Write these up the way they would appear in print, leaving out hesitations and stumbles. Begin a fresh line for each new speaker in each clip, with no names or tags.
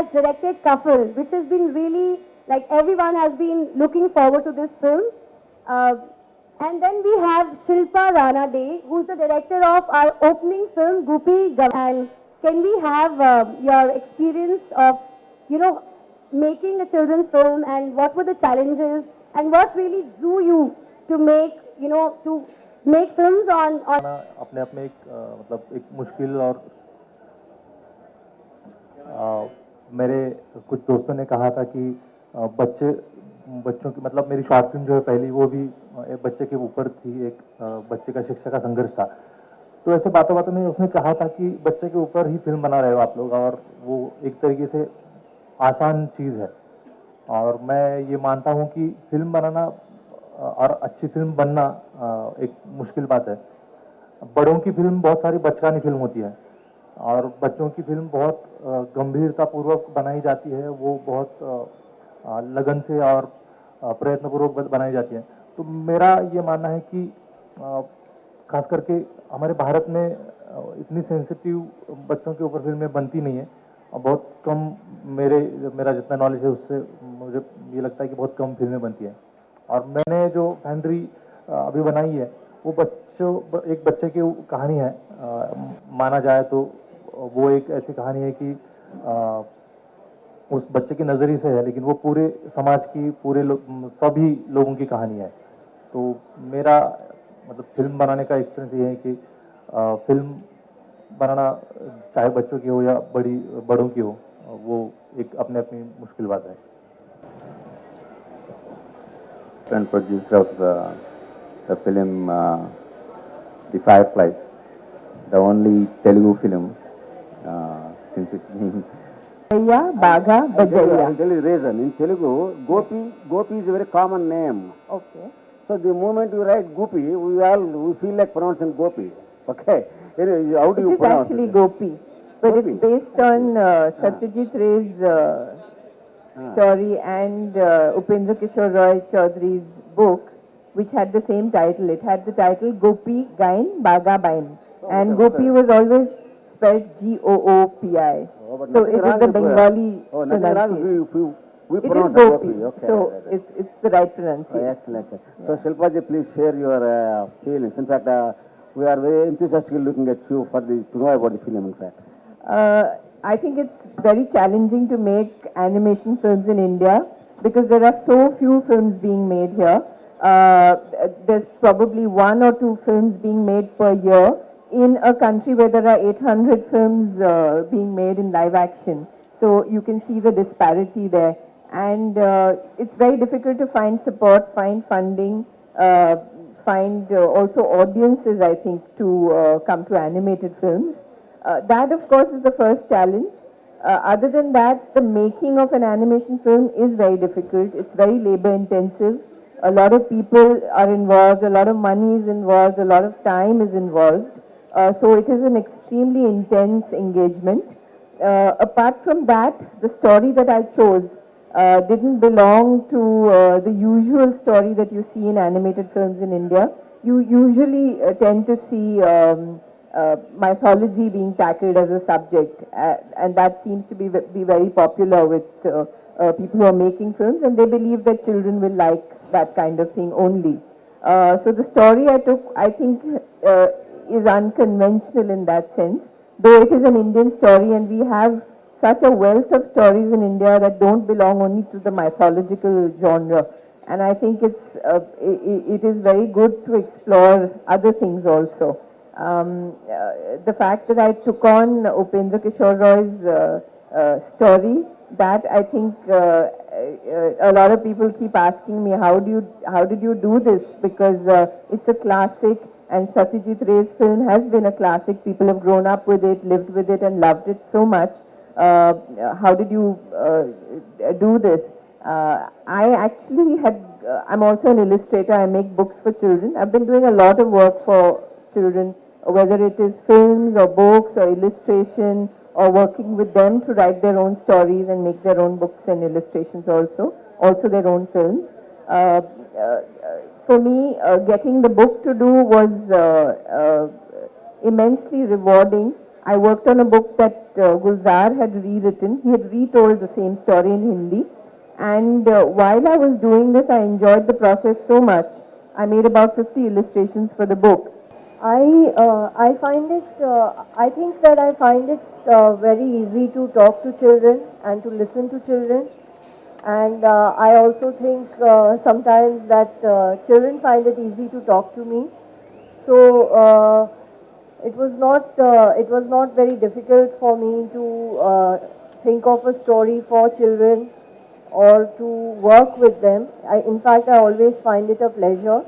has directed Kafil, which has been really, like everyone has been looking forward to this film. Uh, and then we have Shilpa Rana Dey, who's the director of our opening film, Guppy Gav. And can we have your experience of, making a children's film, and what were the challenges and what really drew you to make, to make films on
अपने आप में एक मतलब एक मुश्किल और मेरे कुछ दोस्तों ने कहा था कि बच्चों की मतलब मेरी शॉर्ट फिल्म जो है पहली वो भी एक बच्चे के ऊपर थी, एक बच्चे का शिक्षा का संघर्ष था। तो ऐसे बातों बातों में उसने कहा था कि बच्चे के ऊपर ही फिल्म बना रहे हो आप लोग, और वो एक तरीके से आसान चीज़ है। और मैं ये मानता हूँ कि फिल्म बनाना और अच्छी फिल्म बनना एक मुश्किल बात है। बड़ों की फिल्म बहुत सारी बचकानी फिल्म होती है और बच्चों की फिल्म बहुत गंभीरतापूर्वक बनाई जाती है, वो बहुत लगन से और प्रयत्नपूर्वक बनाई जाती है। तो मेरा ये मानना है कि खास करके हमारे भारत में इतनी सेंसिटिव बच्चों के ऊपर फिल्में बनती नहीं है, और बहुत कम मेरा जितना नॉलेज है उससे मुझे ये लगता है कि बहुत कम फिल्में बनती है। और मैंने जो फैंड्री अभी बनाई है वो एक बच्चे की कहानी है। माना जाए तो वो एक ऐसी कहानी है कि उस बच्चे की नज़रिए से है, लेकिन वो पूरे समाज की सभी लोगों की कहानी है। तो मेरा मतलब फिल्म बनाने का एक्सपीरियंस ये है कि फिल्म बनाना चाहे बच्चों की हो या बड़ों की हो, वो एक अपने अपनी मुश्किल बात है।
And producer of the film The Fireflies, the only Telugu film since it's been.
Baga Bajaya.
I'll tell you the reason. In Telugu, Gopi is a very common name.
Okay.
So the moment you write Gopi, we feel like pronouncing Gopi. Okay. Anyway, how do you pronounce it?
It's actually Gopi, but
Gopi.
it's based on Satyajit Ray's story and Upendra Kishore Roy Chaudhary's book, which had the same title. It had the title Gopi Gain Baga Bain, and Gopi was always spelled Goopi. So it is the Bengali pronunciation.
We
It is
pronounce
Gopi,
Okay.
so it's the right pronunciation.
Excellent. So Shilpa ji, please share your feelings. In fact, we are very enthusiastically looking at you to know about the film. In fact,
I think it's very challenging to make animation films in India because there are so few films being made here. There's probably 1 or 2 films being made per year in a country where there are 800 films being made in live action. So you can see the disparity there. And it's very difficult to find support, find funding, find also audiences, I think, to come to animated films. That, of course, is the first challenge. Other than that, the making of an animation film is very difficult. It's very labor intensive. A lot of people are involved, a lot of money is involved, a lot of time is involved. So it is an extremely intense engagement. Apart from that, the story that I chose didn't belong to the usual story that you see in animated films in India. You usually tend to see mythology being tackled as a subject, and that seems to be very popular with people who are making films, and they believe that children will like that kind of thing only. So the story I took, I think, is unconventional in that sense, though it is an Indian story, and we have such a wealth of stories in India that don't belong only to the mythological genre. And I think it is very good to explore other things also. The fact that I took on Upendra Kishore Roy's story, that I think a lot of people keep asking me, how did you do this? Because it's a classic, and Satyajit Ray's film has been a classic. People have grown up with it, lived with it, and loved it so much. How did you do this? I actually I'm also an illustrator. I make books for children. I've been doing a lot of work for children, whether it is films or books or illustration, or working with them to write their own stories and make their own books and illustrations also their own films. For me, getting the book to do was immensely rewarding. I worked on a book that Gulzar had rewritten. He had retold the same story in Hindi. And while I was doing this, I enjoyed the process so much. I made about 50 illustrations for the book.
I find it, I think that I find it very easy to talk to children and to listen to children. And I also think sometimes that children find it easy to talk to me. So it was not very difficult for me to think of a story for children or to work with them. In fact, I always find it a pleasure.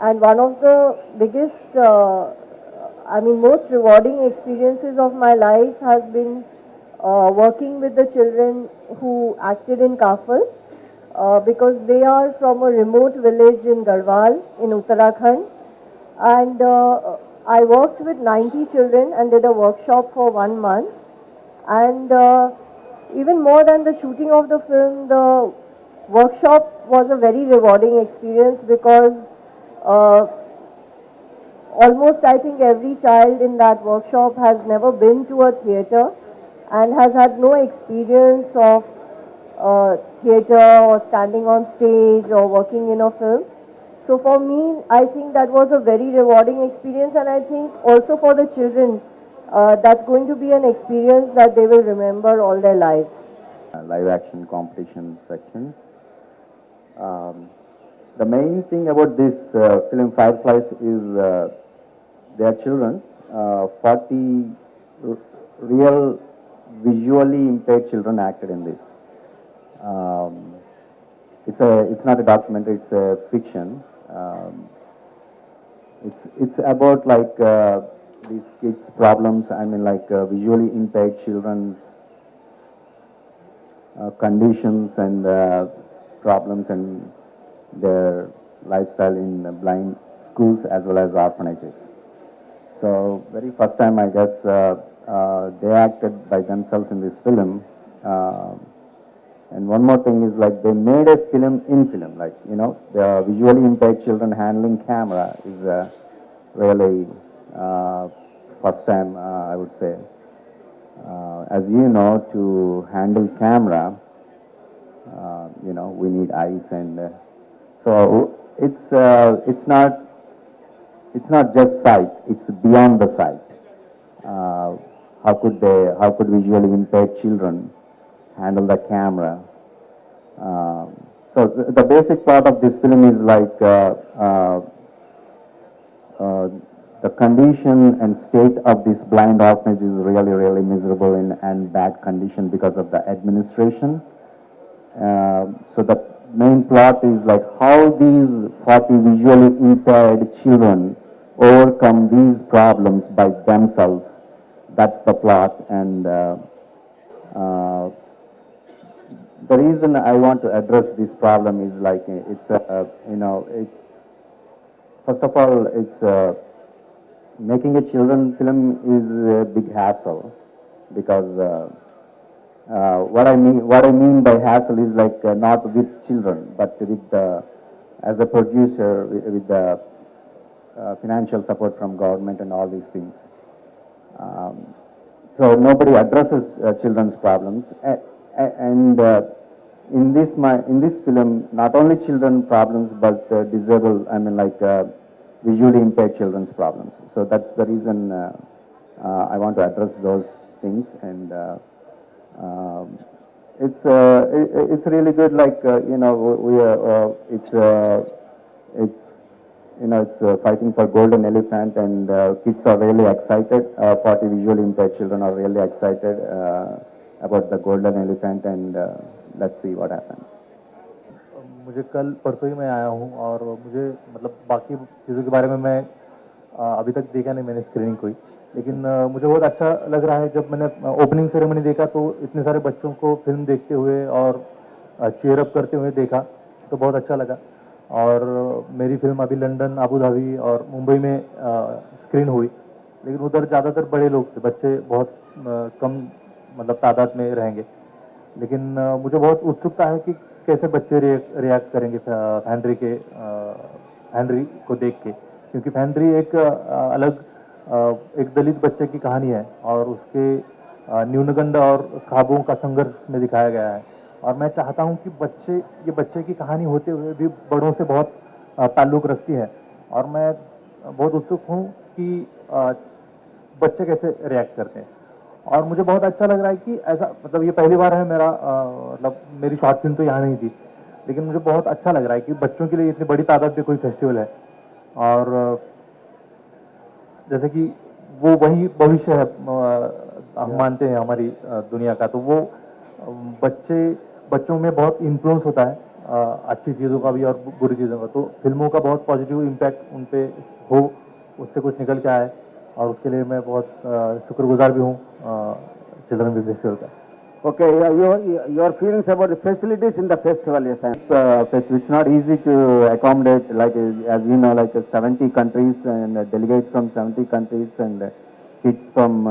And one of the biggest, most rewarding experiences of my life has been working with the children who acted in Kafal, because they are from a remote village in Garhwal in Uttarakhand. And I worked with 90 children and did a workshop for 1 month. And even more than the shooting of the film, the workshop was a very rewarding experience because almost I think every child in that workshop has never been to a theatre and has had no experience of theatre or standing on stage or working in a film. So for me, I think that was a very rewarding experience, and I think also for the children, that's going to be an experience that they will remember all their lives.
Live action competition section. The main thing about this film Fireflies is they are children, 40 real visually impaired children acted in this. It's not a documentary, it's a fiction. It's about like these kids' problems, visually impaired children's conditions and problems and their lifestyle in blind schools as well as orphanages. So very first time I guess they acted by themselves in this film. And one more thing is like they made a film in film, like, you know, the visually impaired children handling camera is really first time I would say. As you know, to handle camera, you know, we need eyes, and so it's not just sight; it's beyond the sight. How could visually impaired children handle the camera? So the basic part of this film is like the condition and state of this blind orphanage is really, really miserable and bad condition because of the administration. So the main plot is like how these 40 visually impaired children overcome these problems by themselves. That's the plot, and the reason I want to address this problem is like it's first of all it's making a children film is a big hassle, because what I mean by hassle is like not with children but with as a producer with the financial support from government and all these things. So nobody addresses children's problems, and in this film, not only children problems but disabled, visually impaired children's problems. So that's the reason I want to address those things, and it's really good. Like it's fighting for Golden Elephant, and kids are really excited. 40 visually impaired children are really excited about the Golden Elephant, and let's see what happens.
मुझे कल परसों ही मैं आया हूँ, और मुझे मतलब बाकी चीज़ों के बारे में मैं अभी तक देखा नहीं मैंने स्क्रीनिंग कोई, लेकिन मुझे बहुत अच्छा लग रहा है। जब मैंने ओपनिंग सेरेमनी देखा तो इतने सारे बच्चों को फिल्म देखते हुए और चीयर अप करते हुए देखा तो बहुत अच्छा लगा। और मेरी फिल्म अभी लंदन, अबू धाबी और मुंबई में स्क्रीन हुई, लेकिन उधर ज़्यादातर बड़े लोग थे, बच्चे बहुत कम मतलब तादाद में रहेंगे। लेकिन मुझे बहुत उत्सुकता है कि कैसे बच्चे रिएक्ट करेंगे फैंड्री को देख के, क्योंकि फैंड्री एक अलग एक दलित बच्चे की कहानी है और उसके न्यूनगंड और ख्वाबों का संघर्ष में दिखाया गया है। और मैं चाहता हूं कि ये बच्चे की कहानी होते हुए भी बड़ों से बहुत ताल्लुक रखती है। और मैं बहुत उत्सुक हूं कि बच्चे कैसे रिएक्ट करते हैं। और मुझे बहुत अच्छा लग रहा है कि ऐसा, मतलब ये पहली बार है मेरा, मतलब मेरी शॉर्ट फिल्म तो यहाँ नहीं थी, लेकिन मुझे बहुत अच्छा लग रहा है कि बच्चों के लिए इतनी बड़ी तादाद में कोई फेस्टिवल है। और जैसे कि वो वही भविष्य है, हम मानते हैं हमारी दुनिया का, तो वो बच्चों में बहुत इन्फ्लुएंस होता है अच्छी चीज़ों का भी और बुरी चीज़ों का। तो फिल्मों का बहुत पॉजिटिव इम्पैक्ट उन पे हो, उससे कुछ निकल के आए, और उसके लिए मैं बहुत शुक्रगुजार भी हूँ चिल्ड्रन फिल्म फेस्टिवल का।
Okay, your feelings about the facilities in the festival, yes,
It's not easy to accommodate, like, as you know, like 70 countries and delegates from 70 countries and kids from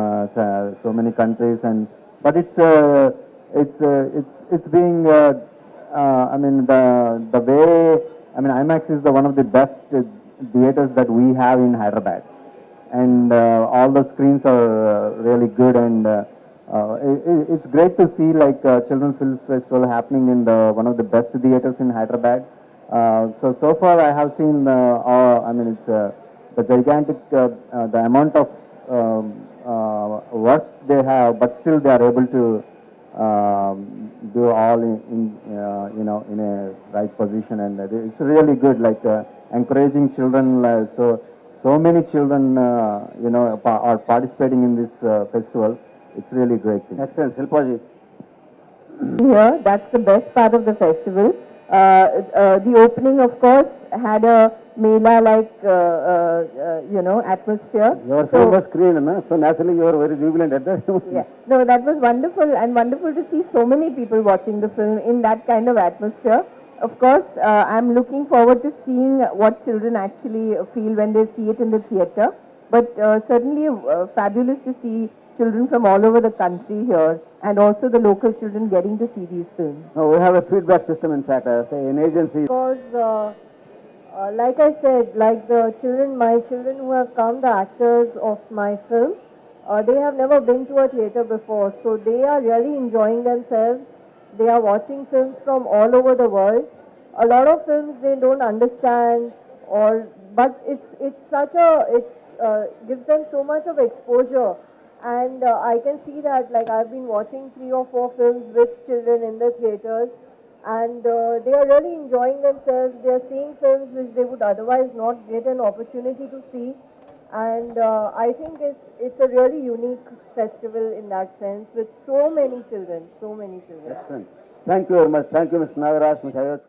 so many countries, and but it's being I mean the way, I mean, IMAX is one of the best theaters that we have in Hyderabad, and all the screens are really good, and it's great to see like Children's Film Festival happening in one of the best theaters in Hyderabad. So far I have seen, I mean, it's the gigantic, the amount of work they have, but still they are able to do all in in a right position, and it's really good, like encouraging children. So many children are participating in this festival. It's really great thing.
excellent. Shilpaji.
Here, that's the best part of the festival. The opening, of course, had a Mela-like, atmosphere.
Your film was screened, no? So naturally you are very jubilant at that.
Yeah. No, that was wonderful, and wonderful to see so many people watching the film in that kind of atmosphere. Of course, I'm looking forward to seeing what children actually feel when they see it in the theatre. But certainly fabulous to see children from all over the country here, and also the local children getting to see these films.
No, we have a feedback system, in fact, say an agency.
Because, like I said, like my children who have come, the actors of my film, they have never been to a theatre before, so they are really enjoying themselves. They are watching films from all over the world. A lot of films they don't understand, but it gives them so much of exposure. And I can see that, like, I've been watching 3 or 4 films with children in the theatres, and they are really enjoying themselves. They are seeing films which they would otherwise not get an opportunity to see. And I think it's a really unique festival in that sense, with so many children, so many children.
Excellent. Thank you very much. Thank you, Mr. Nagaraj, Mr. Ayodhya.